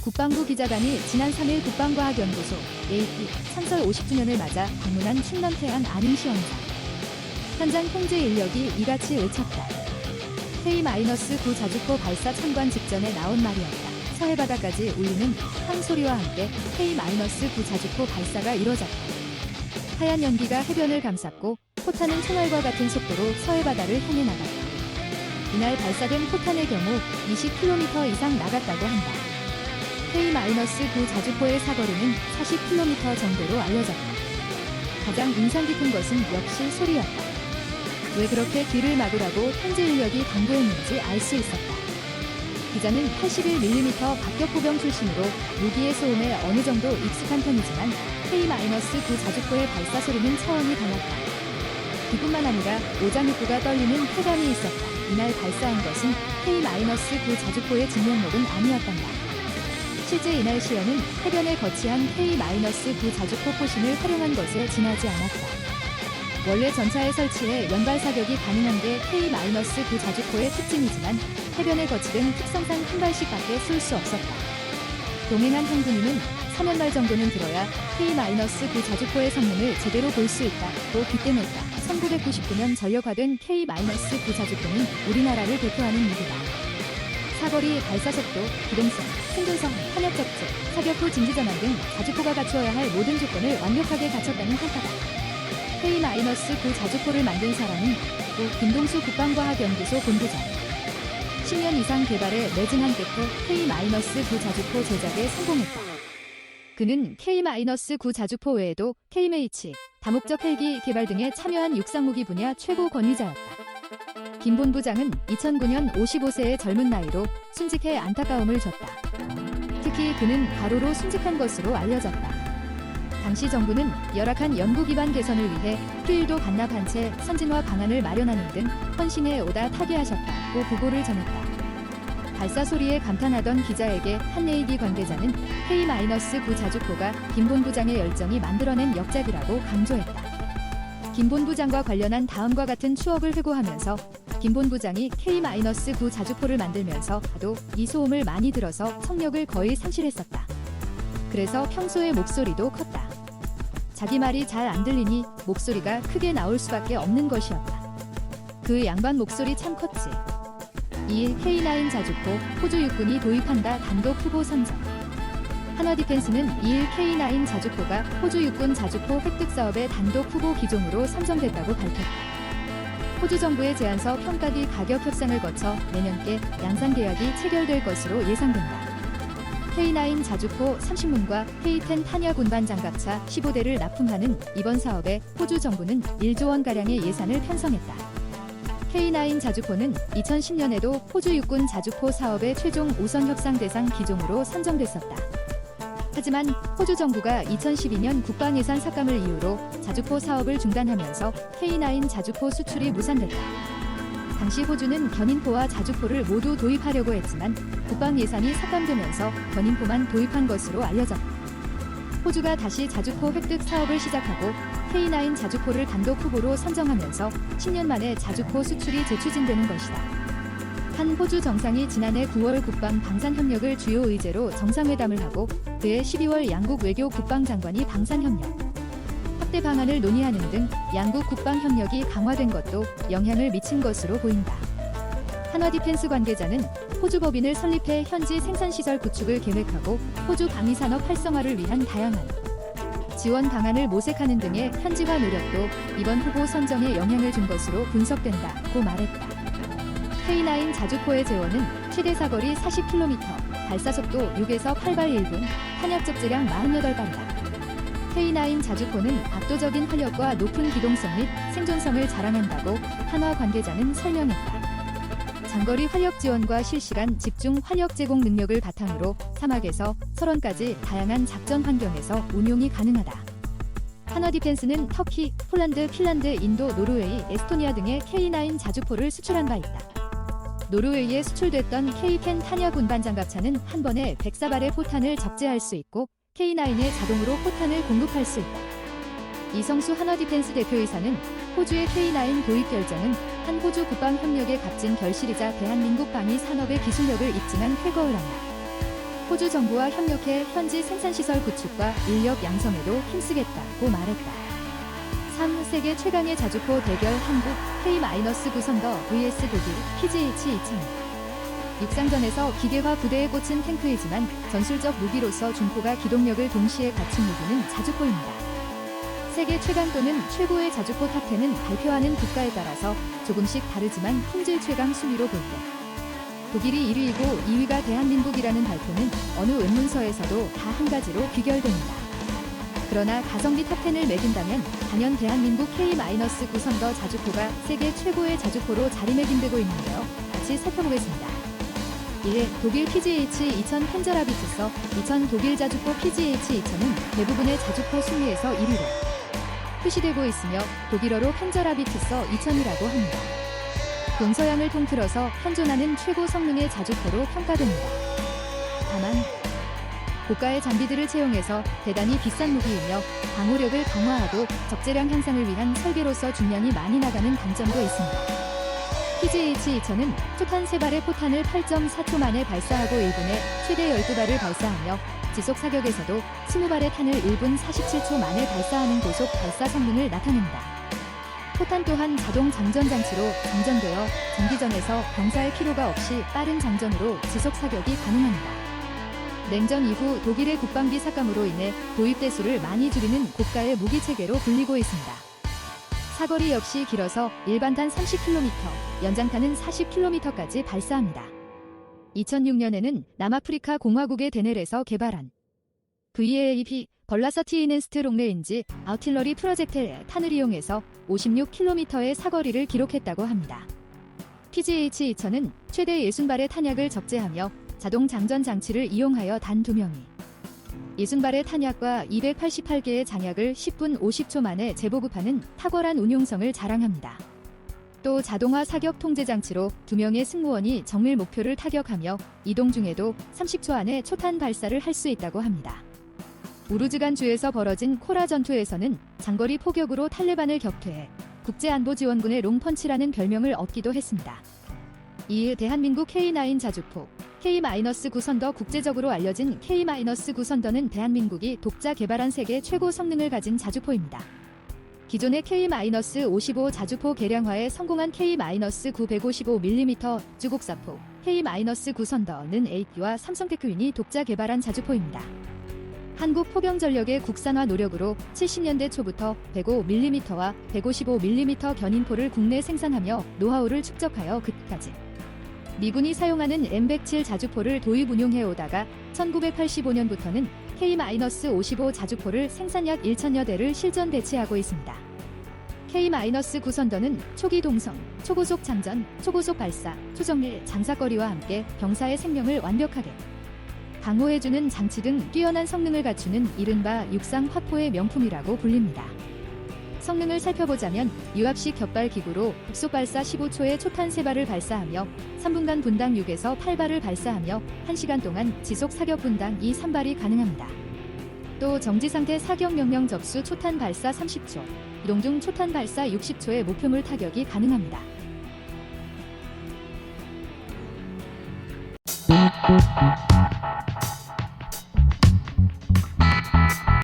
국방부 기자단이 지난 3일 국방과학연구소 AP 창설 50주년을 맞아 방문한 충남 태안 아림시 현장. 현장 통제 인력이 이같이 외쳤다. K-9 자주포 발사 참관 직전에 나온 말이었다. 서해 바다까지 울리는 한 소리와 함께 K-9 자주포 발사가 이뤄졌다. 하얀 연기가 해변을 감쌌고 포탄은 총알과 같은 속도로 서해 바다를 향해 나갔다. 이날 발사된 포탄의 경우 20km 이상 나갔다고 한다. K-9 자주포의 사거리는 40km 정도로 알려졌다. 가장 인상 깊은 것은 역시 소리였다. 왜 그렇게 귀를 막으라고 통제 인력이 당부했는지 알 수 있었다. 기자는 81mm 박격포병 출신으로 무기의 소음에 어느 정도 익숙한 편이지만 K-9 자주포의 발사 소리는 차원이 달랐다. 귀뿐만 아니라 오장육부가 떨리는 쾌감이 있었다. 이날 발사한 것은 K-9 자주포의 진면목은 아니었단다. 실제 이날 시연은 해변에 거치한 K-9 자주포 포신을 활용한 것에 지나지 않았다. 원래 전차에 설치해 연발 사격이 가능한 게 K-9 자주포의 특징이지만 해변에 거치된 특성상 한 발씩밖에 쏠 수 없었다. 동행한 형부님은 3연발 정도는 들어야 K-9 자주포의 성능을 제대로 볼 수 있다고 귀띔했다. 1999년 전력화된 K-9 자주포는 우리나라를 대표하는 무기다. 사거리, 발사속도, 기동성, 생존성, 탄약 적재, 사격 후 진지전환 등 자주포가 갖추어야 할 모든 조건을 완벽하게 갖췄다는 평가다. K-9 자주포를 만든 사람은 고 김동수 국방과학연구소 본부장. 10년 이상 개발에 매진한 끝에 K-9 자주포 제작에 성공했다. 그는 K-9 자주포 외에도 KMH, 다목적 헬기 개발 등에 참여한 육상무기 분야 최고 권위자였다. 김 본부장은 2009년 55세의 젊은 나이로 순직해 안타까움을 줬다. 특히 그는 과로로 순직한 것으로 알려졌다. 당시 정부는 열악한 연구 기반 개선을 위해 휴일도 반납한 채 선진화 방안을 마련하는 등 헌신에 오다 타계하셨다고 보고를 전했다. 발사 소리에 감탄하던 기자에게 한 네이비 관계자는 K-9 자주포가 김 본부장의 열정이 만들어낸 역작이라고 강조했다. 김 본부장과 관련한 다음과 같은 추억을 회고하면서 김 본부장이 K-9 자주포를 만들면서도 이 소음을 많이 들어서 성력을 거의 상실했었다. 그래서 평소에 목소리도 컸다. 자기 말이 잘 안 들리니 목소리가 크게 나올 수밖에 없는 것이었다. 그 양반 목소리 참 컸지. 2일 K9 자주포 호주 육군이 도입한다 단독 후보 선정. 한화디펜스는 2일 K9 자주포가 호주 육군 자주포 획득 사업의 단독 후보 기종으로 선정됐다고 밝혔다. 호주 정부의 제안서 평가 뒤 가격 협상을 거쳐 내년께 양산 계약이 체결될 것으로 예상된다. K9 자주포 30문과 K10 탄약 운반 장갑차 15대를 납품하는 이번 사업에 호주 정부는 1조 원가량의 예산을 편성했다. K9 자주포는 2010년에도 호주 육군 자주포 사업의 최종 우선 협상 대상 기종으로 선정됐었다. 하지만 호주 정부가 2012년 국방예산 삭감을 이유로 자주포 사업을 중단하면서 K9 자주포 수출이 무산됐다. 당시 호주는 견인포와 자주포를 모두 도입하려고 했지만 국방 예산이 삭감되면서 견인포만 도입한 것으로 알려졌다. 호주가 다시 자주포 획득 사업을 시작하고 K9 자주포를 단독 후보로 선정하면서 10년 만에 자주포 수출이 재추진되는 것이다. 한 호주 정상이 지난해 9월 국방 방산 협력을 주요 의제로 정상회담을 하고 그해 12월 양국 외교 국방장관이 방산 협력 확대 방안을 논의하는 등 양국 국방 협력이 강화된 것도 영향을 미친 것으로 보인다. 한화디펜스 관계자는 호주 법인을 설립해 현지 생산시설 구축을 계획하고 호주 방위산업 활성화를 위한 다양한 지원 방안을 모색하는 등의 현지화 노력도 이번 후보 선정에 영향을 준 것으로 분석된다고 말했다. K9 자주포의 제원은 최대 사거리 40km, 발사속도 6에서 8발 1분, 탄약 적재량 48발이다. K9 자주포는 압도적인 활력과 높은 기동성 및 생존성을 자랑한다고 한화 관계자는 설명했다. 장거리 활력 지원과 실시간 집중 활력 제공 능력을 바탕으로 사막에서 설원까지 다양한 작전 환경에서 운용이 가능하다. 한화디펜스는 터키, 폴란드, 핀란드, 인도, 노르웨이, 에스토니아 등의 K9 자주포를 수출한 바 있다. 노르웨이에 수출됐던 K10 탄약 운반 장갑차는 한 번에 104발의 포탄을 적재할 수 있고 K9에 자동으로 포탄을 공급할 수 있다. 이성수 한화디펜스 대표이사는 호주의 K9 도입 결정은 한 호주 국방 협력의 값진 결실이자 대한민국 방위 산업의 기술력을 입증한 쾌거을 하나. 호주 정부와 협력해 현지 생산시설 구축과 인력 양성에도 힘쓰겠다고 말했다. 3. 세계 최강의 자주포 대결 한국 K-9 구선더 vs 독일 PGH-2000. 육상전에서 기계화 부대에 꽂힌 탱크이지만 전술적 무기로서 중포가 기동력을 동시에 갖춘 무기는 자주포입니다. 세계 최강 또는 최고의 자주포 탑10은 발표하는 국가에 따라서 조금씩 다르지만 품질 최강 순위로 볼 때 독일이 1위이고 2위가 대한민국이라는 발표는 어느 원문서에서도 다 한 가지로 귀결됩니다. 그러나 가성비 탑10을 매긴다면 단연 대한민국 K-9 구선더 자주포가 세계 최고의 자주포로 자리매김되고 있는데요. 같이 살펴보겠습니다. 1. 독일 PGH-2000 펜저라비트서 2000 독일 자주포 PGH-2000은 대부분의 자주포 순위에서 1위로 표시되고 있으며 독일어로 펜저라비트서 2000이라고 합니다. 동서양을 통틀어서 현존하는 최고 성능의 자주포로 평가됩니다. 다만 고가의 장비들을 채용해서 대단히 비싼 무기이며 방호력을 강화하고 적재량 향상을 위한 설계로서 중량이 많이 나가는 단점도 있습니다. PGH-2000은 초탄 3발의 포탄을 8.4초 만에 발사하고 1분에 최대 12발을 발사하며 지속 사격에서도 20발의 탄을 1분 47초 만에 발사하는 고속 발사 성능을 나타냅니다. 포탄 또한 자동 장전 장치로 장전되어 전기전에서 병사의 필요가 없이 빠른 장전으로 지속 사격이 가능합니다. 냉전 이후 독일의 국방비 삭감으로 인해 도입 대수를 많이 줄이는 고가의 무기체계로 불리고 있습니다. 사거리 역시 길어서 일반탄 30km, 연장탄은 40km까지 발사합니다. 2006년에는 남아프리카 공화국의 데넬에서 개발한 VAP 벌라서티인엔스트 롱레인지 아우틸러리 프로젝트의 탄을 이용해서 56km의 사거리를 기록했다고 합니다. PGH-2000은 최대 60발의 탄약을 적재하며 자동 장전 장치를 이용하여 단 2명이 60발의 탄약과 288개의 장약을 10분 50초 만에 재보급하는 탁월한 운용성을 자랑합니다. 또 자동화 사격 통제 장치로 2명의 승무원이 정밀 목표를 타격하며 이동 중에도 30초 안에 초탄 발사를 할 수 있다고 합니다. 우르즈간주에서 벌어진 코라 전투에서는 장거리 포격으로 탈레반을 격퇴해 국제안보지원군의 롱펀치라는 별명을 얻기도 했습니다. 이에 대한민국 K9 자주포, K-9 구선더 국제적으로 알려진 K-9 선더는 대한민국이 독자 개발한 세계 최고 성능을 가진 자주포입니다. 기존의 K-55 자주포 개량화에 성공한 K-9 955mm 주곡사포, K-9 선더는 AT와 삼성테크윤이 독자 개발한 자주포입니다. 한국 포병전력의 국산화 노력으로 70년대 초부터 105mm와 155mm 견인포를 국내 생산하며 노하우를 축적하여 그때까지 미군이 사용하는 M107 자주포를 도입 운용해오다가 1985년부터는 K-55 자주포를 생산 약 1,000여 대를 실전 배치하고 있습니다. K-9 구선더는 초기 동성, 초고속 장전, 초고속 발사, 초정밀 장사거리와 함께 병사의 생명을 완벽하게 방호해주는 장치 등 뛰어난 성능을 갖추는 이른바 육상 화포의 명품이라고 불립니다. 성능을 살펴보자면 유압식 격발 기구로 급속 발사 15초에 초탄 3발을 발사하며 3분간 분당 6에서 8발을 발사하며 1시간 동안 지속 사격 분당 2, 3발이 가능합니다. 또 정지상태 사격 명령 접수 초탄 발사 30초, 이동 중 초탄 발사 60초의 목표물 타격이 가능합니다.